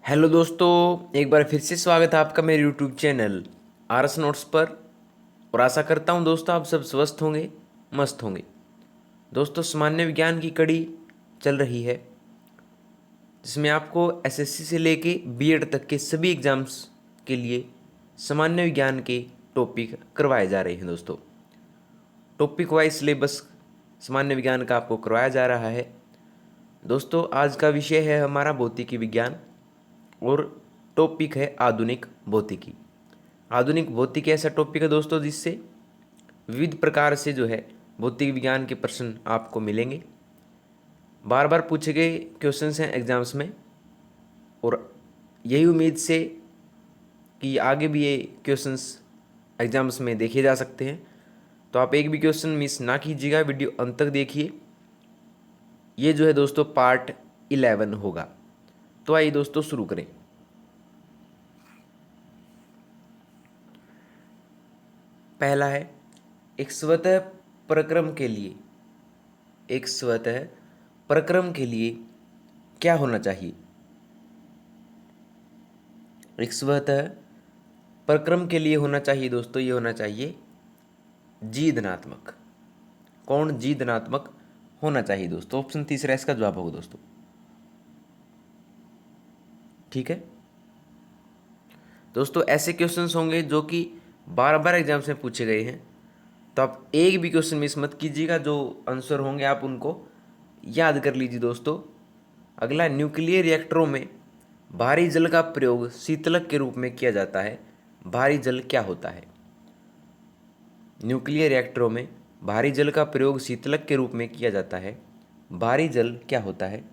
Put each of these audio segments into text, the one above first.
Hello दोस्तों, एक बार फिर से स्वागत है आपका मेरे यूट्यूब चैनल आरएस नोट्स पर। और आशा करता हूं दोस्तों आप सब स्वस्थ होंगे, मस्त होंगे। दोस्तों, सामान्य विज्ञान की कड़ी चल रही है जिसमें आपको एसएससी से लेके बीएड तक के सभी एग्ज़ाम्स के लिए सामान्य विज्ञान के टॉपिक करवाए जा रहे हैं। दोस्तों, टॉपिक वाइज सिलेबस सामान्य विज्ञान का आपको करवाया जा रहा है। दोस्तों, आज का विषय है हमारा भौतिकी विज्ञान और टॉपिक है आधुनिक भौतिकी। आधुनिक भौतिकी ऐसा टॉपिक है दोस्तों जिससे विविध प्रकार से जो है भौतिक विज्ञान के प्रश्न आपको मिलेंगे। बार बार पूछे गए क्वेश्चंस हैं एग्जाम्स में, और यही उम्मीद से कि आगे भी ये क्वेश्चंस एग्जाम्स में देखे जा सकते हैं। तो आप एक भी क्वेश्चन मिस ना कीजिएगा, वीडियो अंत तक देखिए। ये जो है दोस्तों पार्ट 11 होगा। तो आइए दोस्तों शुरू करें। पहला है, एक स्वतः प्रक्रम के लिए एक स्वतः प्रक्रम के लिए क्या होना चाहिए। एक स्वतः प्रक्रम के लिए होना चाहिए दोस्तों, ये होना चाहिए जी धनात्मक। कौन जी धनात्मक होना चाहिए दोस्तों? ऑप्शन तीसरा इसका जवाब होगा दोस्तों। ठीक है दोस्तों, ऐसे क्वेश्चंस होंगे जो कि बार बार एग्जाम्स में पूछे गए हैं, तो आप एक भी क्वेश्चन मिस मत कीजिएगा। जो आंसर होंगे आप उनको याद कर लीजिए दोस्तों। अगला, न्यूक्लियर रिएक्टरों में भारी जल का प्रयोग शीतलक के रूप में किया जाता है। भारी जल क्या होता है? न्यूक्लियर रिएक्टरों में भारी जल का प्रयोग शीतलक के रूप में किया जाता है। भारी जल क्या होता है?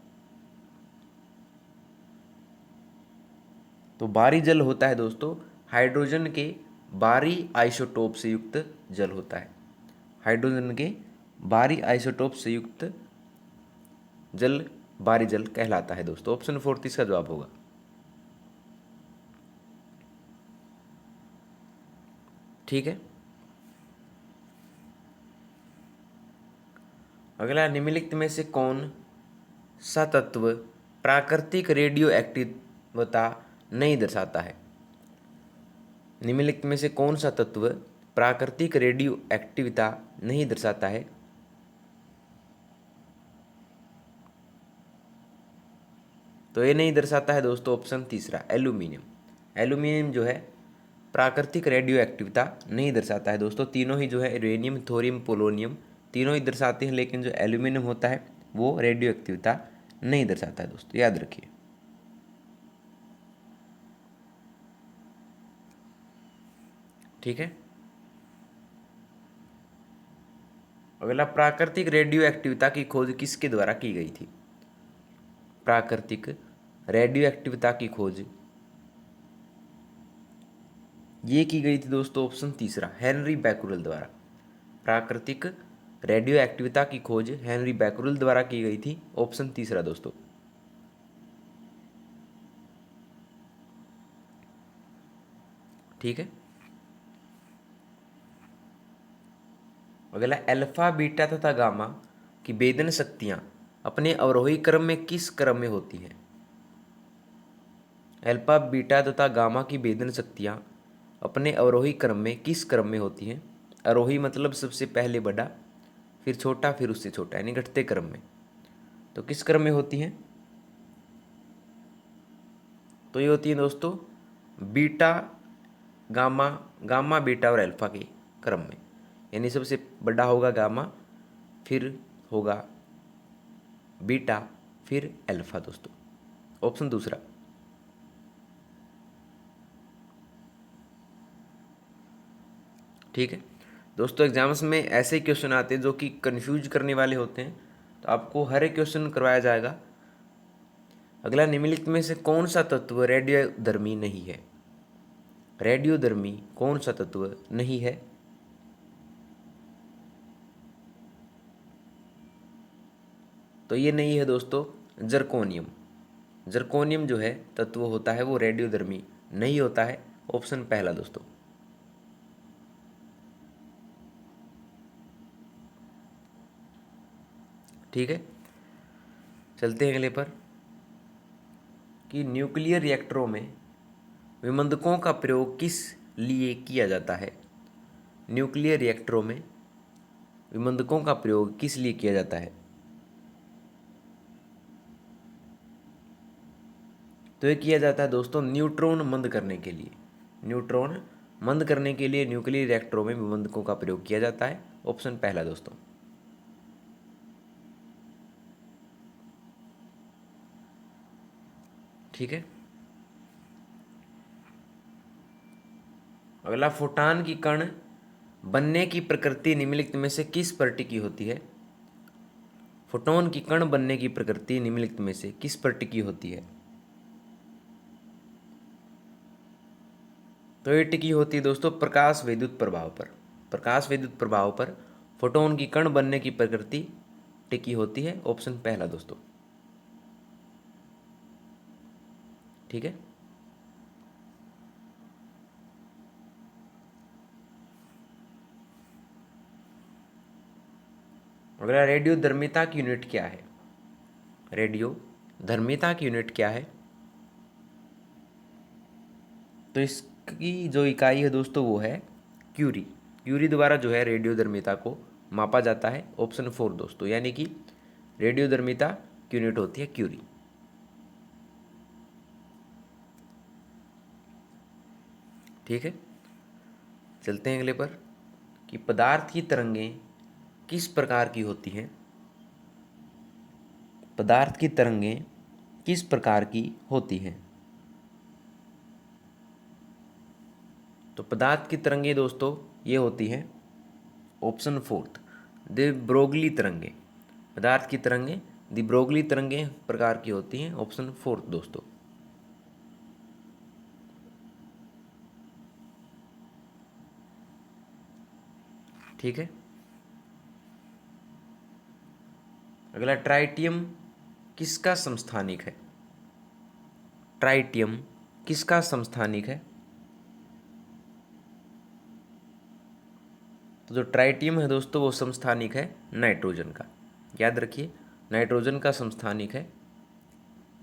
तो भारी जल होता है दोस्तों हाइड्रोजन के भारी आइसोटोप से युक्त जल होता है। हाइड्रोजन के भारी आइसोटोप से युक्त जल भारी जल कहलाता है दोस्तों। ऑप्शन 4 इसका जवाब होगा। ठीक है, अगला, निम्नलिखित में से कौन सा तत्व प्राकृतिक रेडियो एक्टिवता नहीं दर्शाता है? निम्नलिखित में से कौन सा तत्व प्राकृतिक रेडियो एक्टिविता नहीं दर्शाता है? तो ये नहीं दर्शाता है दोस्तों ऑप्शन तीसरा, एल्यूमिनियम। एल्यूमिनियम जो है प्राकृतिक रेडियो एक्टिविता नहीं दर्शाता है दोस्तों। तीनों ही जो है यूरेनियम, थोरियम, पोलोनियम, तीनों ही दर्शाते हैं, लेकिन जो एल्यूमिनियम होता है वो रेडियो एक्टिविता नहीं दर्शाता है दोस्तों, याद रखिए। ठीक है, अगला, प्राकृतिक रेडियो एक्टिविता की खोज किसके द्वारा की गई थी? प्राकृतिक रेडियो एक्टिविता की खोज ये की गई थी दोस्तों ऑप्शन तीसरा, हेनरी बैकुरल द्वारा। प्राकृतिक रेडियो एक्टिविता की खोज हेनरी बैकुरल द्वारा की गई थी। ऑप्शन तीसरा दोस्तों। ठीक है, अगला, अल्फा बीटा तथा गामा की भेदन शक्तियां अपने अवरोही क्रम में किस क्रम में होती हैं? अल्फा बीटा तथा गामा की भेदन शक्तियां अपने अवरोही क्रम में किस क्रम में होती हैं? आरोही मतलब सबसे पहले बड़ा, फिर छोटा, फिर उससे छोटा, यानी घटते क्रम में। तो किस क्रम में होती हैं? तो ये होती है दोस्तों बीटा, गामा, गामा बीटा और अल्फा के क्रम में। यानी सबसे बड़ा होगा गामा, फिर होगा बीटा, फिर अल्फा दोस्तों। ऑप्शन दूसरा। ठीक है दोस्तों, एग्जाम्स में ऐसे क्वेश्चन आते हैं जो कि कंफ्यूज करने वाले होते हैं, तो आपको हर एक क्वेश्चन करवाया जाएगा। अगला, निम्नलिखित में से कौन सा तत्व रेडियोधर्मी नहीं है? रेडियोधर्मी कौन सा तत्व नहीं है? तो ये नहीं है दोस्तों जर्कोनियम। जर्कोनियम जो है तत्व होता है वो रेडियोधर्मी नहीं होता है। ऑप्शन पहला दोस्तों। ठीक है, चलते हैं अगले पर। कि न्यूक्लियर रिएक्टरों में विमंदकों का प्रयोग किस लिए किया जाता है। न्यूक्लियर रिएक्टरों में विमंदकों का प्रयोग किस लिए किया जाता है। तो ये किया जाता है दोस्तों न्यूट्रॉन मंद करने के लिए। न्यूट्रॉन मंद करने के लिए न्यूक्लियर रिएक्टरों में विमंदकों का प्रयोग किया जाता है। ऑप्शन पहला दोस्तों। ठीक है। अगला, फोटान की कण बनने की प्रकृति निम्नलिखित में से किस पर टिकी होती है। फोटोन की कण बनने की प्रकृति निम्नलिखित में से किस पर टिकी होती है। तो ये टिकी होती है दोस्तों प्रकाश विद्युत प्रभाव पर। प्रकाश विद्युत प्रभाव पर फोटोन की कण बनने की प्रकृति टिकी होती है। ऑप्शन पहला दोस्तों। ठीक है। अगला, रेडियो धर्मिता की यूनिट क्या है। रेडियो धर्मिता की यूनिट क्या है। तो इसकी जो इकाई है दोस्तों वो है क्यूरी। क्यूरी द्वारा जो है रेडियो धर्मिता को मापा जाता है। ऑप्शन 4 दोस्तों, यानी कि रेडियो धर्मिता की यूनिट होती है क्यूरी। ठीक है। चलते हैं अगले पर कि पदार्थ की तरंगें किस प्रकार की होती हैं। पदार्थ की तरंगें किस प्रकार की होती हैं। तो पदार्थ की तरंगें दोस्तों ये होती हैं ऑप्शन 4 द ब्रोगली तरंगें। पदार्थ की तरंगें द ब्रोगली तरंगें प्रकार की होती हैं। ऑप्शन 4 दोस्तों। ठीक है। अगला, ट्राइटियम किसका समस्थानिक है। ट्राइटियम किसका समस्थानिक है। तो जो ट्राइटियम है दोस्तों वो समस्थानिक है नाइट्रोजन का। याद रखिए, नाइट्रोजन का समस्थानिक है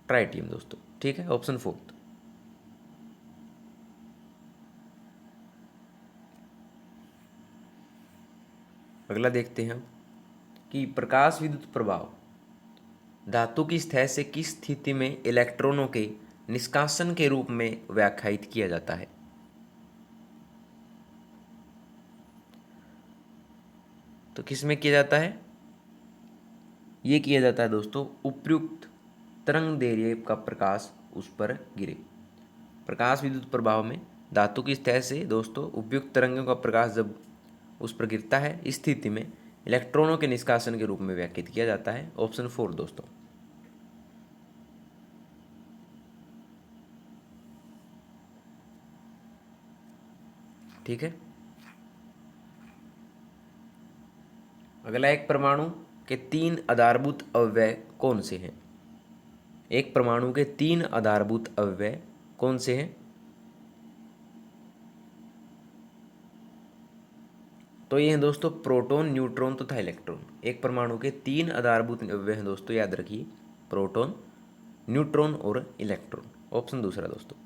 ट्राइटियम दोस्तों। ठीक है। ऑप्शन 4। अगला देखते हैं हम कि प्रकाश विद्युत प्रभाव धातु की सतह से किस स्थिति में इलेक्ट्रॉनों के निष्कासन के रूप में व्याख्यायित किया जाता है। तो किस में किया जाता है। ये किया जाता है दोस्तों उपयुक्त तरंग दैर्ध्य का प्रकाश उस पर गिरे। प्रकाश विद्युत प्रभाव में धातु की सतह से दोस्तों उपयुक्त तरंगों का प्रकाश जब उस पर गिरता है, इस स्थिति में इलेक्ट्रॉनों के निष्कासन के रूप में व्याख्यायित किया जाता है। ऑप्शन 4 दोस्तों। ठीक है। अगला, एक परमाणु के 3 आधारभूत अवयव कौन से हैं। एक परमाणु के 3 आधारभूत अवयव कौन से हैं। तो ये हैं दोस्तों प्रोटॉन, न्यूट्रॉन तथा इलेक्ट्रॉन। एक परमाणु के 3 आधारभूत अवयव हैं दोस्तों, याद रखिए, प्रोटॉन, न्यूट्रॉन और इलेक्ट्रॉन। ऑप्शन दूसरा दोस्तों।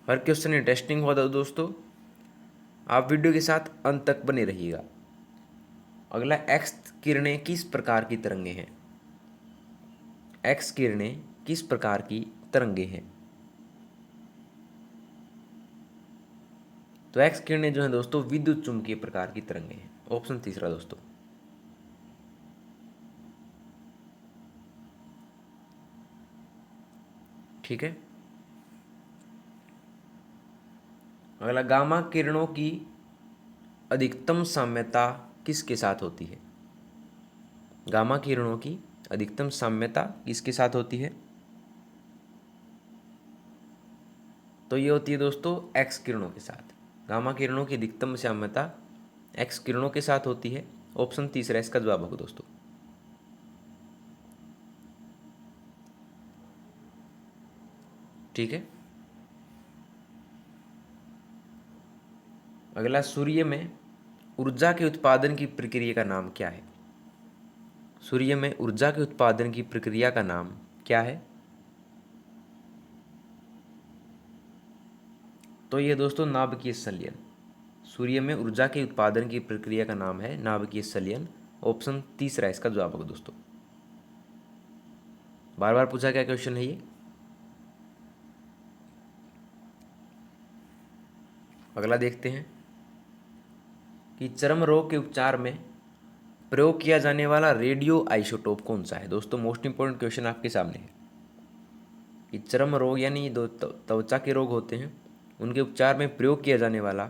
हर क्वेश्चन इंटरेस्टिंग होगा दोस्तों, आप वीडियो के साथ अंत तक बने रहिएगा। अगला, एक्स किरणें किस प्रकार की तरंगें हैं। एक्स किरणें किस प्रकार की तरंगें हैं। तो एक्स किरणें जो हैं दोस्तों विद्युत चुंबकीय प्रकार की तरंगें हैं। ऑप्शन तीसरा दोस्तों। ठीक है। अगला, गामा किरणों की अधिकतम साम्यता किसके साथ होती है। गामा किरणों की अधिकतम साम्यता किसके साथ होती है। तो ये होती है दोस्तों एक्स किरणों के साथ। गामा किरणों की अधिकतम साम्यता एक्स किरणों के साथ होती है। ऑप्शन तीसरा इसका जवाब होगा दोस्तों। ठीक है। अगला, सूर्य में ऊर्जा के उत्पादन की प्रक्रिया का नाम क्या है। सूर्य में ऊर्जा के उत्पादन की प्रक्रिया का नाम क्या है? तो ये दोस्तों नाभिकीय संलयन। सूर्य में ऊर्जा के उत्पादन की प्रक्रिया का नाम है नाभिकीय संलयन। ऑप्शन तीसरा इसका जवाब होगा दोस्तों। बार बार पूछा गया क्वेश्चन है ये। अगला देखते हैं कि चर्म रोग के उपचार में प्रयोग किया जाने वाला रेडियो आइसोटोप कौन सा है? दोस्तों मोस्ट इंपॉर्टेंट क्वेश्चन आपके सामने है कि चर्म रोग यानी दो त्वचा के रोग होते हैं, उनके उपचार में प्रयोग किया जाने वाला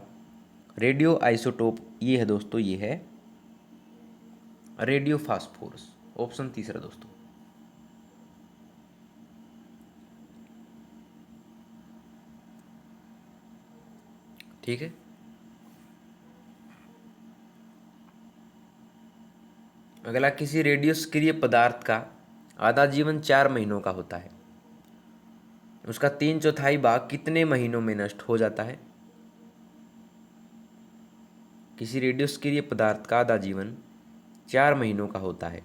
रेडियो आइसोटोप ये है दोस्तों, ये है रेडियो फास्फोरस। ऑप्शन तीसरा दोस्तों। ठीक है। अगला, किसी रेडियो सक्रिय पदार्थ का आधा जीवन 4 महीनों का होता है, उसका 3/4 भाग कितने महीनों में नष्ट हो जाता है? किसी रेडियो सक्रिय पदार्थ का आधा जीवन 4 महीनों का होता है,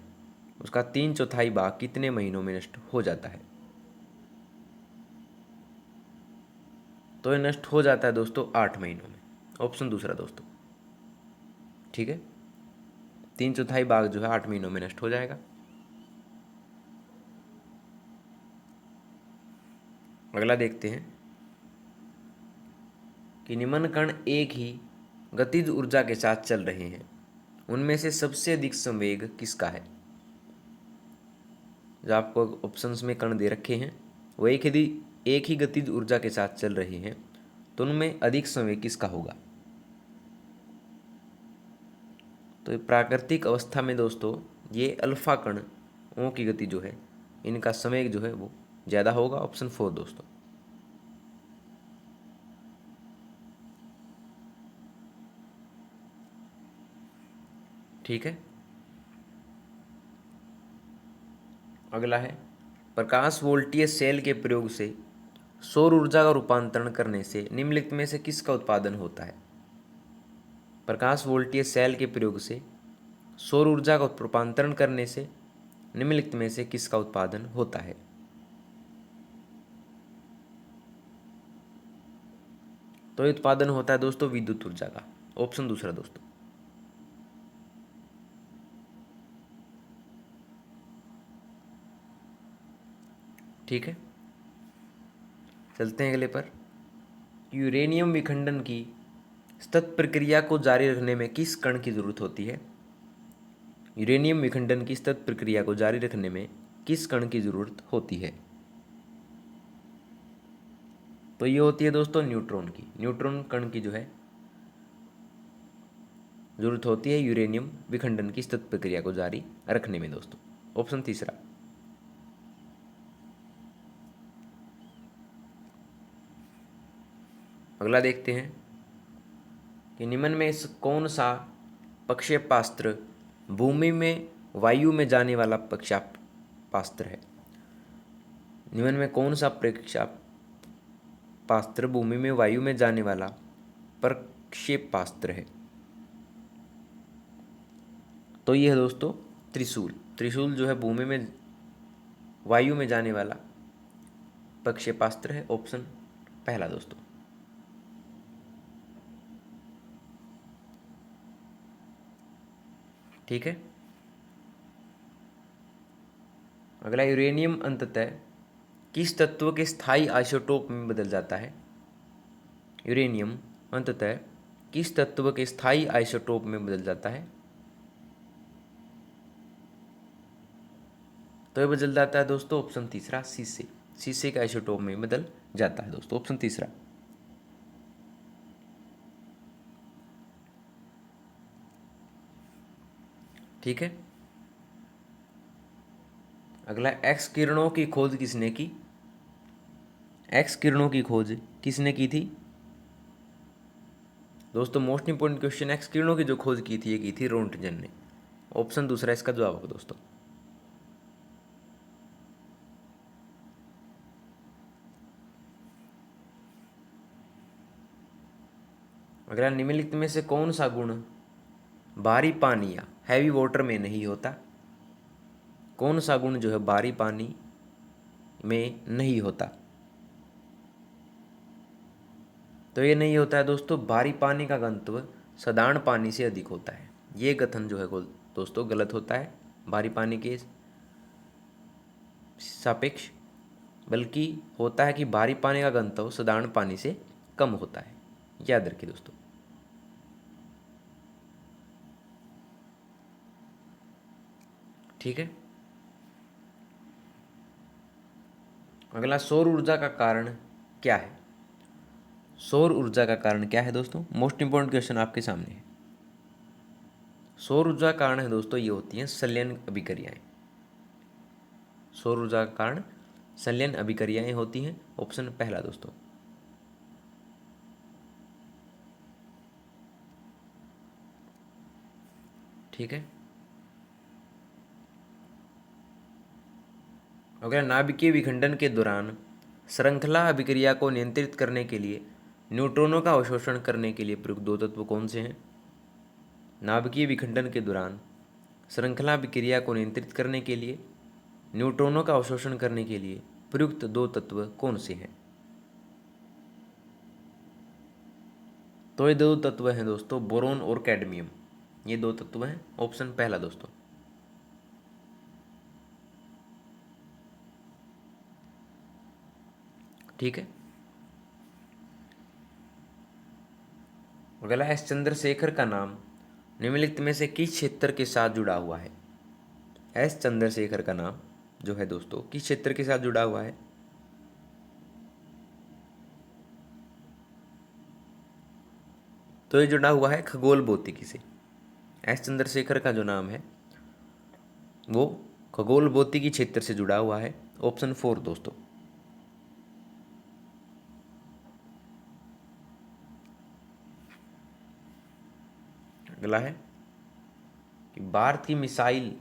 उसका 3/4 भाग कितने महीनों में नष्ट हो जाता है? तो ये नष्ट हो जाता है दोस्तों 8 महीनों में। ऑप्शन दूसरा दोस्तों। ठीक है, 3/4 भाग जो है 8 महीनों में नष्ट हो जाएगा। अगला देखते हैं कि निम्न कण एक ही गतिज ऊर्जा के साथ चल रहे हैं, उनमें से सबसे अधिक संवेग किसका है? जो आपको ऑप्शंस में कण दे रखे हैं वो एक ही गतिज ऊर्जा के साथ चल रहे हैं, तो उनमें अधिक संवेग किसका होगा? तो प्राकृतिक अवस्था में दोस्तों ये अल्फा कणों की गति जो है, इनका संवेग जो है वो ज़्यादा होगा। ऑप्शन 4 दोस्तों। ठीक है। अगला है, प्रकाश वोल्टीय सेल के प्रयोग से सौर ऊर्जा का रूपांतरण करने से निम्नलिखित में से किसका उत्पादन होता है? प्रकाश वोल्टीय सेल के प्रयोग से सौर ऊर्जा का रूपांतरण करने से निम्नलिखित में से किसका उत्पादन होता है? तो ये उत्पादन होता है दोस्तों विद्युत ऊर्जा का। ऑप्शन दूसरा दोस्तों। ठीक है, चलते हैं अगले पर। यूरेनियम विखंडन की सतत प्रक्रिया को जारी रखने में किस कण की जरूरत होती है? यूरेनियम विखंडन की सतत प्रक्रिया को जारी रखने में किस कण की जरूरत होती है? तो ये होती है दोस्तों न्यूट्रॉन की। न्यूट्रॉन कण की जो है जरूरत होती है यूरेनियम विखंडन की सतत प्रक्रिया को जारी रखने में दोस्तों। ऑप्शन तीसरा। अगला देखते हैं कि निम्न में से कौन सा प्रक्षेपास्त्र भूमि में वायु में जाने वाला प्रक्षेपास्त्र है? निम्न में कौन सा प्रक्षेपास्त्र भूमि में वायु में जाने वाला प्रक्षेपास्त्र है? तो ये है दोस्तों त्रिशूल। त्रिशूल जो है भूमि में वायु में जाने वाला प्रक्षेपास्त्र है। ऑप्शन पहला दोस्तों। ठीक है। अगला, यूरेनियम अंततः किस तत्व के स्थायी आइसोटोप में बदल जाता है? यूरेनियम अंततः किस तत्व के स्थायी आइसोटोप में बदल जाता है? तो ये बदल जाता है दोस्तों ऑप्शन तीसरा, शीशे। शीशे के आइसोटोप में बदल जाता है दोस्तों। ऑप्शन तीसरा। ठीक है। अगला, एक्स किरणों की खोज किसने की? एक्स किरणों की खोज किसने की थी? दोस्तों मोस्ट इंपोर्टेंट क्वेश्चन, एक्स किरणों की जो खोज की थी ये की थी रोंटगन ने। ऑप्शन दूसरा इसका जवाब होगा दोस्तों। अगला, निम्नलिखित में से कौन सा गुण भारी पानी या हैवी वाटर में नहीं होता? कौन सा गुण जो है भारी पानी में नहीं होता? तो ये नहीं होता है दोस्तों, भारी पानी का घनत्व साधारण पानी से अधिक होता है। ये कथन जो है दोस्तों गलत होता है भारी पानी के सापेक्ष, बल्कि होता है कि भारी पानी का घनत्व साधारण पानी से कम होता है। याद रखिए दोस्तों। ठीक है, अगला, सौर ऊर्जा का कारण क्या है? सौर ऊर्जा का कारण क्या है दोस्तों? मोस्ट इंपॉर्टेंट क्वेश्चन आपके सामने है। सौर ऊर्जा का कारण है दोस्तों, ये होती हैं संलयन अभिक्रियाएं। सौर ऊर्जा का कारण संलयन अभिक्रियाएं होती हैं। ऑप्शन पहला दोस्तों। ठीक है, अगला, नाभिकीय विखंडन के दौरान श्रृंखला अभिक्रिया को नियंत्रित करने के लिए न्यूट्रॉनों का अवशोषण करने के लिए प्रयुक्त दो तत्व कौन से हैं? नाभिकीय विखंडन के दौरान श्रृंखला अभिक्रिया को नियंत्रित करने के लिए न्यूट्रॉनों का अवशोषण करने के लिए प्रयुक्त दो तत्व कौन से हैं? तो ये दो तत्व हैं दोस्तों, बोरोन और कैडमियम। ये दो तत्व हैं। ऑप्शन पहला दोस्तों। ठीक है, अगला, एस चंद्रशेखर का नाम निम्नलिखित में से किस क्षेत्र के साथ जुड़ा हुआ है? एस चंद्रशेखर का नाम जो है दोस्तों किस क्षेत्र के साथ जुड़ा हुआ है? तो ये जुड़ा हुआ है खगोल भौतिकी से। एस चंद्रशेखर का जो नाम है वो खगोल भौतिकी क्षेत्र से जुड़ा हुआ है। ऑप्शन 4 दोस्तों। अगला है कि भारत की मिसाइल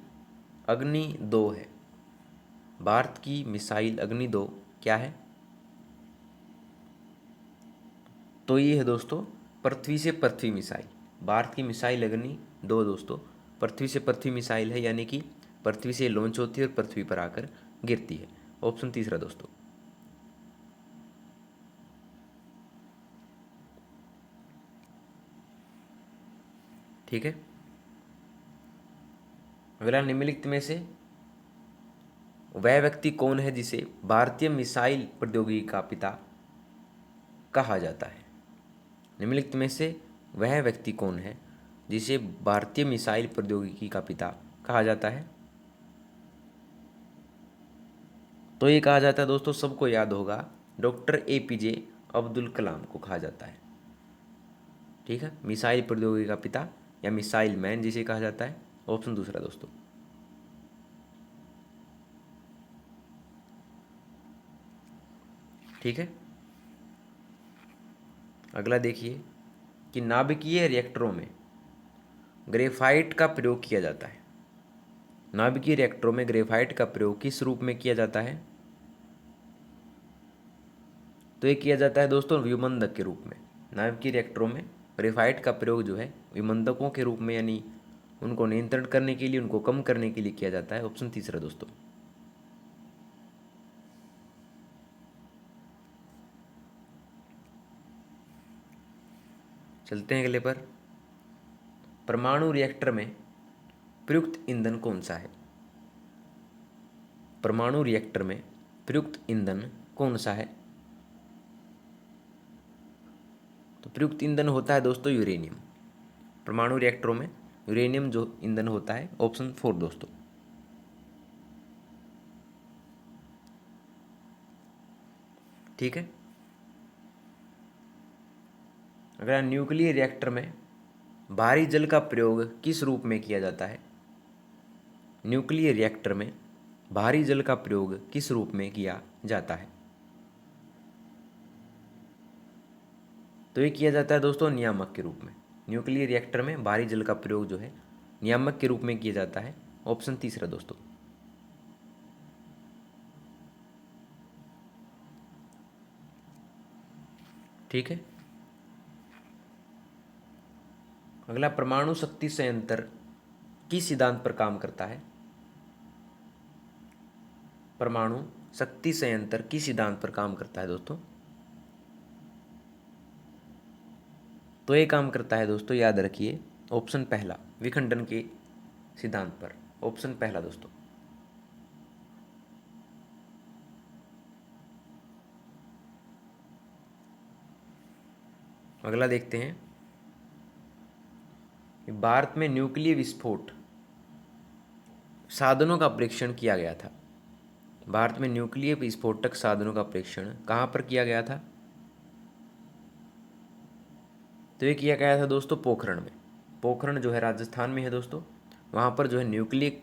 अग्नि 2 है। भारत की मिसाइल अग्नि 2 क्या है? तो ये है दोस्तों पृथ्वी से पृथ्वी मिसाइल। भारत की मिसाइल अग्नि 2 दोस्तों पृथ्वी से पृथ्वी मिसाइल है, यानी कि पृथ्वी से लॉन्च होती है और पृथ्वी पर आकर गिरती है। ऑप्शन तीसरा दोस्तों। ठीक है, अगला, निम्नलिखित में से वह व्यक्ति कौन है जिसे भारतीय मिसाइल प्रौद्योगिकी का पिता कहा जाता है? निम्नलिखित में से वह व्यक्ति कौन है जिसे भारतीय मिसाइल प्रौद्योगिकी का पिता कहा जाता है? तो ये कहा जाता है दोस्तों, सबको याद होगा, डॉक्टर APJ अब्दुल कलाम को कहा जाता है। ठीक है, मिसाइल प्रौद्योगिकी का पिता या मिसाइल मैन जिसे कहा जाता है। ऑप्शन दूसरा दोस्तों। ठीक है, अगला देखिए कि नाभिकीय रिएक्टरों में ग्रेफाइट का प्रयोग किया जाता है। नाभिकीय रिएक्टरों में ग्रेफाइट का प्रयोग किस रूप में किया जाता है? तो ये किया जाता है दोस्तों विमंदक के रूप में। नाभिकीय रिएक्टरों में ग्रेफाइट का प्रयोग जो है विमंदकों के रूप में, यानी उनको नियंत्रण करने के लिए, उनको कम करने के लिए किया जाता है। ऑप्शन तीसरा दोस्तों। चलते हैं अगले पर। परमाणु रिएक्टर में प्रयुक्त ईंधन कौन सा है? परमाणु रिएक्टर में प्रयुक्त ईंधन कौन सा है? तो प्रयुक्त ईंधन होता है दोस्तों यूरेनियम। परमाणु रिएक्टरों में यूरेनियम जो ईंधन होता है। ऑप्शन 4 दोस्तों। ठीक है, अगर न्यूक्लियर रिएक्टर में भारी जल का प्रयोग किस रूप में किया जाता है? न्यूक्लियर रिएक्टर में भारी जल का प्रयोग किस रूप में किया जाता है? तो ये किया जाता है दोस्तों नियामक के रूप में। न्यूक्लियर रिएक्टर में भारी जल का प्रयोग जो है नियामक के रूप में किया जाता है। ऑप्शन तीसरा दोस्तों। ठीक है, अगला, परमाणु शक्ति संयंत्र किस सिद्धांत पर काम करता है? परमाणु शक्ति संयंत्र किस सिद्धांत पर काम करता है दोस्तों? तो ये काम करता है दोस्तों, याद रखिए, ऑप्शन पहला, विखंडन के सिद्धांत पर। ऑप्शन पहला दोस्तों। अगला देखते हैं कि भारत में न्यूक्लियर विस्फोट साधनों का परीक्षण किया गया था। भारत में न्यूक्लियर विस्फोटक साधनों का परीक्षण कहाँ पर किया गया था? तो ये किया गया था दोस्तों पोखरण में। पोखरण जो है राजस्थान में है दोस्तों, वहाँ पर जो है न्यूक्लियर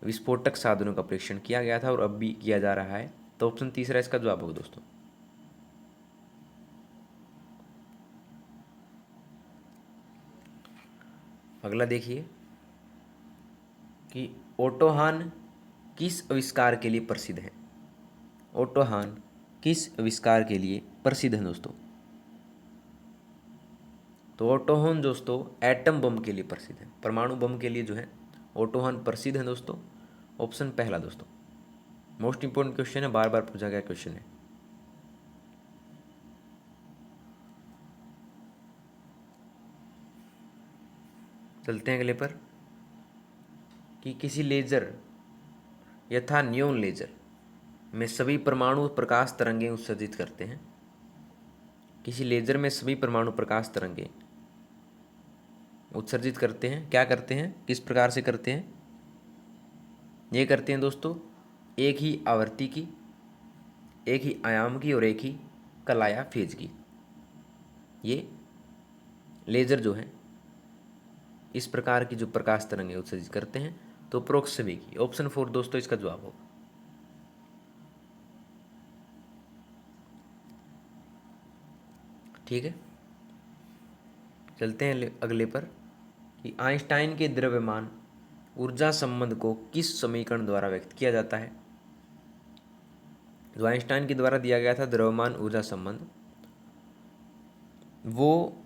विस्फोटक साधनों का परीक्षण किया गया था और अब भी किया जा रहा है। तो ऑप्शन तीसरा इसका जवाब होगा दोस्तों। अगला देखिए कि ओटो हान किस आविष्कार के लिए प्रसिद्ध है? ओटो हान किस आविष्कार के लिए प्रसिद्ध है दोस्तों? तो ओटो हान दोस्तों एटम बम के लिए प्रसिद्ध है, परमाणु बम के लिए जो है ओटो हान प्रसिद्ध है दोस्तों। ऑप्शन पहला दोस्तों। मोस्ट इंपोर्टेंट क्वेश्चन है, बार बार पूछा गया क्वेश्चन है। चलते हैं अगले पर कि किसी लेजर यथा नियोन लेजर में सभी परमाणु प्रकाश तरंगें उत्सर्जित करते हैं। किसी लेजर में सभी परमाणु प्रकाश तरंगें उत्सर्जित करते हैं। क्या करते हैं, किस प्रकार से करते हैं? ये करते हैं दोस्तों एक ही आवृत्ति की, एक ही आयाम की और एक ही कला या फेज की। ये लेजर जो है इस प्रकार की जो प्रकाश तरंगें उत्सर्जित करते हैं। तो उपरोक्त सभी की। ऑप्शन 4 दोस्तों इसका जवाब होगा। ठीक है, चलते हैं अगले पर कि आइंस्टाइन के द्रव्यमान ऊर्जा संबंध को किस समीकरण द्वारा व्यक्त किया जाता है? जो आइंस्टाइन के द्वारा दिया गया था द्रव्यमान ऊर्जा संबंध, वो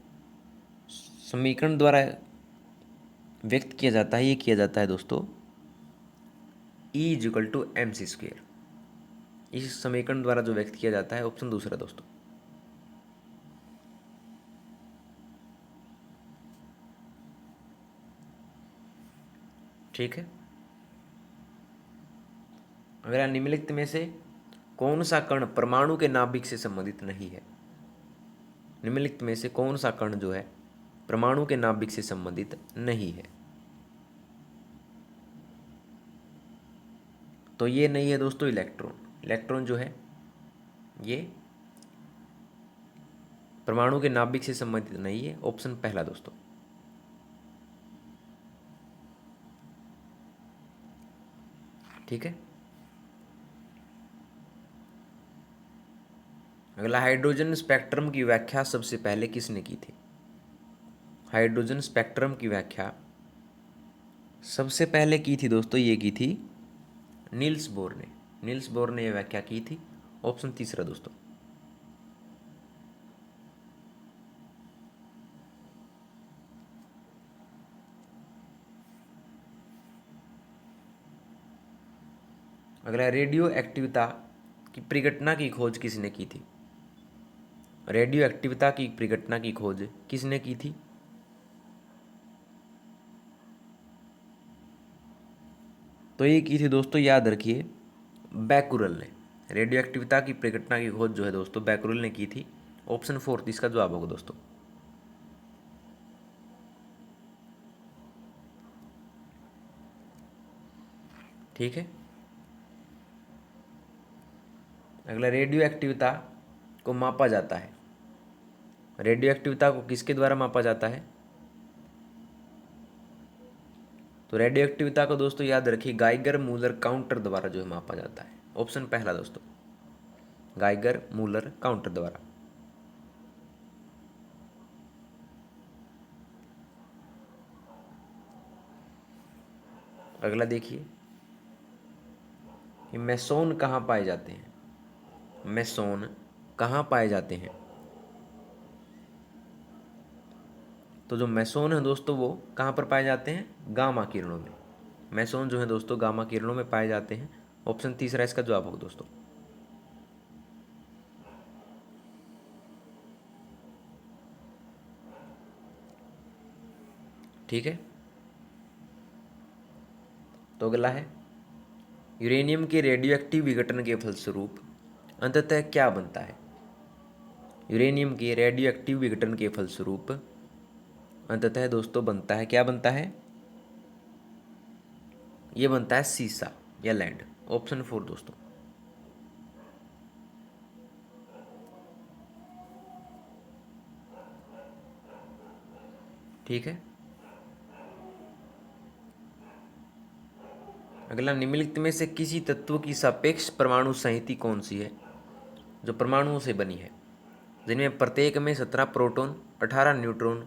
समीकरण द्वारा व्यक्त किया जाता है। ये किया जाता है दोस्तों E = mc²। इस समीकरण द्वारा जो व्यक्त किया जाता है, ऑप्शन दूसरा दोस्तों। ठीक है, अगला निम्नलिखित में से कौन सा कण परमाणु के नाभिक से संबंधित नहीं है? निम्नलिखित में से कौन सा कण जो है परमाणु के नाभिक से संबंधित नहीं है? तो ये नहीं है दोस्तों इलेक्ट्रॉन। इलेक्ट्रॉन जो है ये परमाणु के नाभिक से संबंधित नहीं है। ऑप्शन पहला दोस्तों। ठीक है, अगला हाइड्रोजन स्पेक्ट्रम की व्याख्या सबसे पहले किसने की थी? हाइड्रोजन स्पेक्ट्रम की व्याख्या सबसे पहले की थी दोस्तों, ये की थी नील्स बोर ने। नील्स बोर ने यह व्याख्या की थी। ऑप्शन तीसरा दोस्तों। अगला रेडियो एक्टिविता की परिघटना की खोज किसने की थी? रेडियो एक्टिविता की परिघटना की खोज किसने की थी? तो ये की थी दोस्तों, याद रखिए, बैकुरल ने। रेडियो एक्टिविता की परिघटना की खोज जो है दोस्तों बैकुरल ने की थी। ऑप्शन 4 इसका जवाब होगा दोस्तों। ठीक है, अगला रेडियो एक्टिविता को मापा जाता है। रेडियो एक्टिविता को किसके द्वारा मापा जाता है? तो रेडियो एक्टिविता को दोस्तों याद रखिए गाइगर मूलर काउंटर द्वारा जो है मापा जाता है। ऑप्शन पहला दोस्तों, गाइगर मूलर काउंटर द्वारा। अगला देखिए कि मेसोन कहाँ पाए जाते हैं? मेसोन कहाँ पाए जाते हैं? तो जो मेसोन है दोस्तों वो कहाँ पर पाए जाते हैं? गामा किरणों में। मेसोन जो है दोस्तों गामा किरणों में पाए जाते हैं। ऑप्शन तीसरा इसका जवाब होगा दोस्तों। ठीक है, तो अगला है, यूरेनियम के रेडियोएक्टिव विघटन के फलस्वरूप अंततः क्या बनता है? यूरेनियम के रेडियोएक्टिव विघटन के फलस्वरूप अंततः दोस्तों बनता है, क्या बनता है? ये बनता है सीसा या लैंड। ऑप्शन 4 दोस्तों। ठीक है, अगला, निम्नलिखित में से किसी तत्व की सापेक्ष परमाणु संहति कौन सी है जो परमाणुओं से बनी है, जिनमें प्रत्येक में 17 प्रोटॉन, 18 न्यूट्रॉन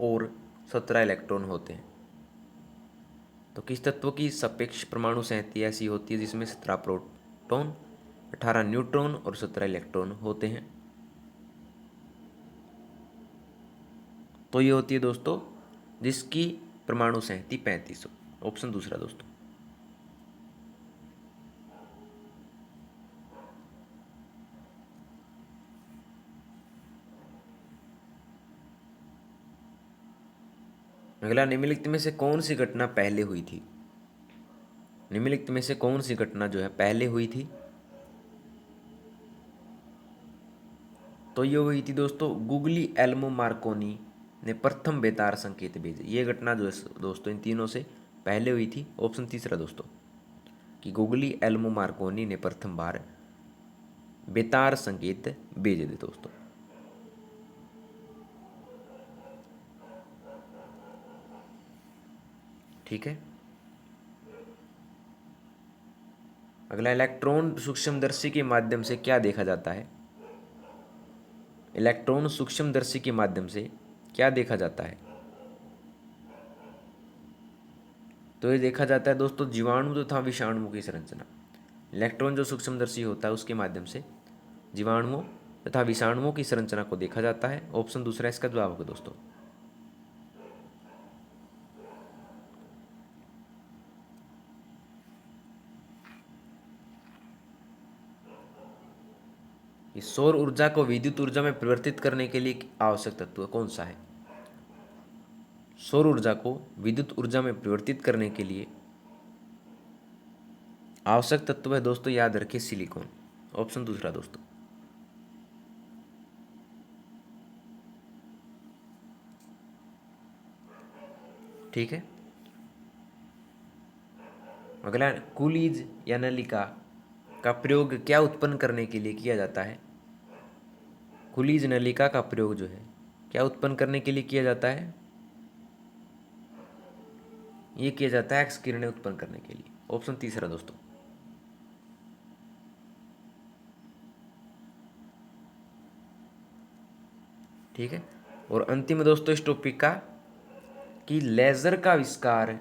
और 17 इलेक्ट्रॉन होते हैं? तो किस तत्व की सापेक्ष परमाणु संहति ऐसी होती है जिसमें 17 प्रोटॉन, 18 न्यूट्रॉन और 17 इलेक्ट्रॉन होते हैं? तो ये होती है दोस्तों जिसकी परमाणु संहति 35 हो। ऑप्शन दूसरा दोस्तों। अगला, निम्नलिखित में से कौन सी घटना पहले हुई थी? निम्नलिखित में से कौन सी घटना जो है पहले हुई थी? तो ये हुई थी दोस्तों गुगली एल्मो मार्कोनी ने प्रथम बेतार संकेत भेजे। ये घटना जो है दोस्तों इन तीनों से पहले हुई थी। ऑप्शन तीसरा दोस्तों कि गुगली एल्मो मार्कोनी ने प्रथम बार बेतार संकेत भेजे थे दोस्तों। ठीक है, अगला, इलेक्ट्रॉन सूक्ष्मदर्शी के माध्यम से क्या देखा जाता है? इलेक्ट्रॉन सूक्ष्मदर्शी के माध्यम से क्या देखा जाता है? तो ये देखा जाता है दोस्तों जीवाणु तथा विषाणुओं की संरचना। इलेक्ट्रॉन जो सूक्ष्मदर्शी होता है उसके माध्यम से जीवाणुओं तथा विषाणुओं की संरचना को देखा जाता है। ऑप्शन दूसरा इसका जवाब होगा दोस्तों। इस सौर ऊर्जा को विद्युत ऊर्जा में परिवर्तित करने के लिए आवश्यक तत्व कौन सा है? सौर ऊर्जा को विद्युत ऊर्जा में परिवर्तित करने के लिए आवश्यक तत्व है दोस्तों, याद रखिए, सिलिकॉन। ऑप्शन दूसरा दोस्तों। ठीक है, अगला, कूलीज या नलिका का प्रयोग क्या उत्पन्न करने के लिए किया जाता है? कूलीज नलिका का प्रयोग जो है क्या उत्पन्न करने के लिए किया जाता है? ये किया जाता है एक्स किरणें उत्पन्न करने के लिए। ऑप्शन तीसरा दोस्तों। ठीक है, और अंतिम दोस्तों इस टॉपिक का कि लेजर का आविष्कार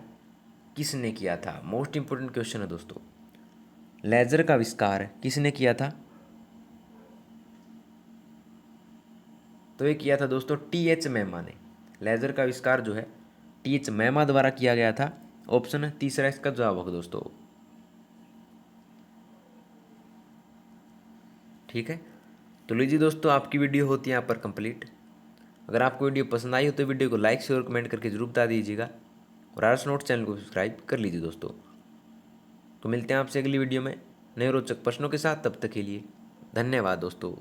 किसने किया था? मोस्ट इंपोर्टेंट क्वेश्चन है दोस्तों। लेजर का आविष्कार किसने किया था? तो ये किया था दोस्तों टी.एच. मेहमा ने। लेजर का आविष्कार जो है टी.एच. मेहमा द्वारा किया गया था। ऑप्शन तीसरा इसका जवाब होगा दोस्तों। ठीक है, तो लीजिए दोस्तों आपकी वीडियो होती है यहाँ पर कंप्लीट। अगर आपको वीडियो पसंद आई हो तो वीडियो को लाइक शेयर और कमेंट करके जरूर बता दीजिएगा, और आरएस नोट्स चैनल को सब्सक्राइब कर लीजिए दोस्तों। तो मिलते हैं आपसे अगली वीडियो में नए रोचक प्रश्नों के साथ। तब तक के लिए धन्यवाद दोस्तों।